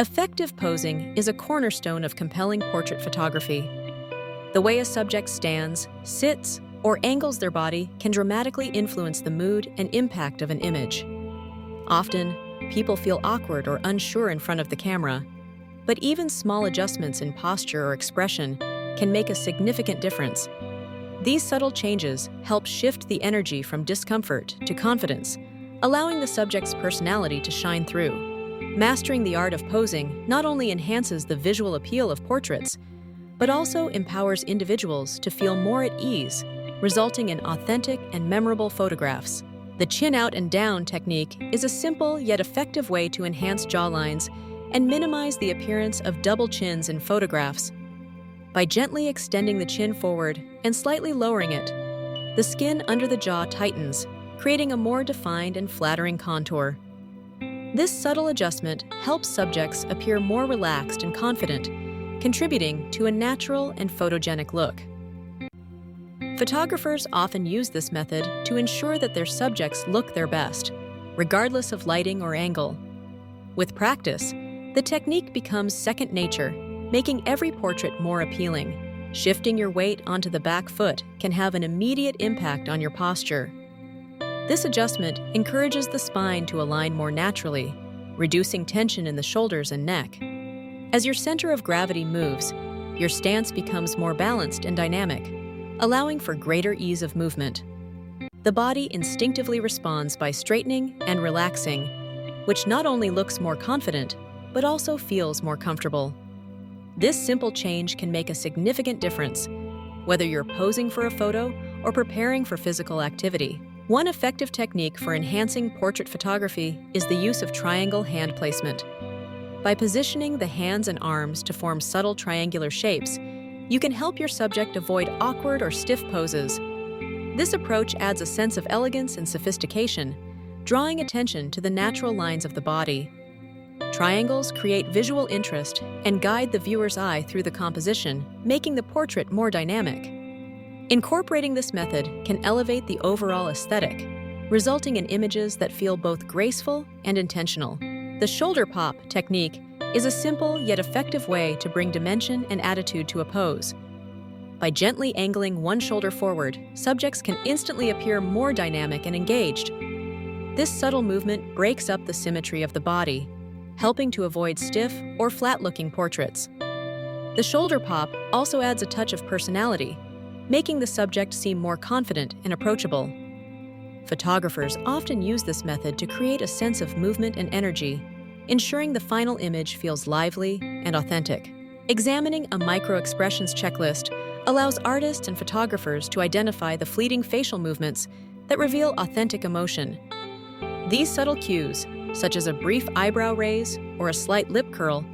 Effective posing is a cornerstone of compelling portrait photography. The way a subject stands, sits, or angles their body can dramatically influence the mood and impact of an image. Often, people feel awkward or unsure in front of the camera, but even small adjustments in posture or expression can make a significant difference. These subtle changes help shift the energy from discomfort to confidence, allowing the subject's personality to shine through. Mastering the art of posing not only enhances the visual appeal of portraits, but also empowers individuals to feel more at ease, resulting in authentic and memorable photographs. The chin out and down technique is a simple yet effective way to enhance jawlines and minimize the appearance of double chins in photographs. By gently extending the chin forward and slightly lowering it, the skin under the jaw tightens, creating a more defined and flattering contour. This subtle adjustment helps subjects appear more relaxed and confident, contributing to a natural and photogenic look. Photographers often use this method to ensure that their subjects look their best, regardless of lighting or angle. With practice, the technique becomes second nature, making every portrait more appealing. Shifting your weight onto the back foot can have an immediate impact on your posture. This adjustment encourages the spine to align more naturally, reducing tension in the shoulders and neck. As your center of gravity moves, your stance becomes more balanced and dynamic, allowing for greater ease of movement. The body instinctively responds by straightening and relaxing, which not only looks more confident, but also feels more comfortable. This simple change can make a significant difference, whether you're posing for a photo or preparing for physical activity. One effective technique for enhancing portrait photography is the use of triangle hand placement. By positioning the hands and arms to form subtle triangular shapes, you can help your subject avoid awkward or stiff poses. This approach adds a sense of elegance and sophistication, drawing attention to the natural lines of the body. Triangles create visual interest and guide the viewer's eye through the composition, making the portrait more dynamic. Incorporating this method can elevate the overall aesthetic, resulting in images that feel both graceful and intentional. The shoulder pop technique is a simple yet effective way to bring dimension and attitude to a pose. By gently angling one shoulder forward, subjects can instantly appear more dynamic and engaged. This subtle movement breaks up the symmetry of the body, helping to avoid stiff or flat-looking portraits. The shoulder pop also adds a touch of personality, making the subject seem more confident and approachable. Photographers often use this method to create a sense of movement and energy, ensuring the final image feels lively and authentic. Examining a micro-expressions checklist allows artists and photographers to identify the fleeting facial movements that reveal authentic emotion. These subtle cues, such as a brief eyebrow raise or a slight lip curl,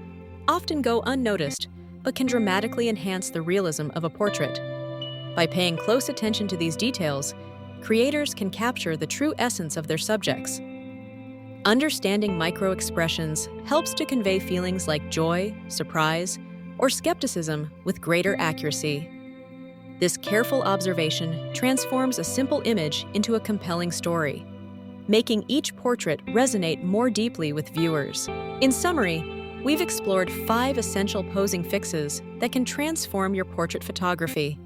often go unnoticed but can dramatically enhance the realism of a portrait. By paying close attention to these details, creators can capture the true essence of their subjects. Understanding micro-expressions helps to convey feelings like joy, surprise, or skepticism with greater accuracy. This careful observation transforms a simple image into a compelling story, making each portrait resonate more deeply with viewers. In summary, we've explored 5 essential posing fixes that can transform your portrait photography.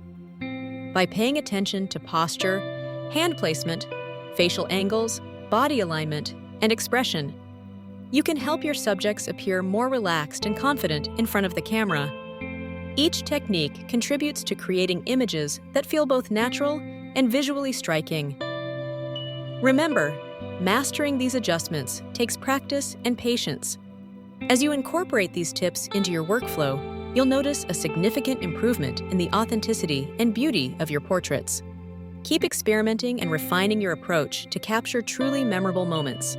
By paying attention to posture, hand placement, facial angles, body alignment, and expression, you can help your subjects appear more relaxed and confident in front of the camera. Each technique contributes to creating images that feel both natural and visually striking. Remember, mastering these adjustments takes practice and patience. As you incorporate these tips into your workflow, you'll notice a significant improvement in the authenticity and beauty of your portraits. Keep experimenting and refining your approach to capture truly memorable moments.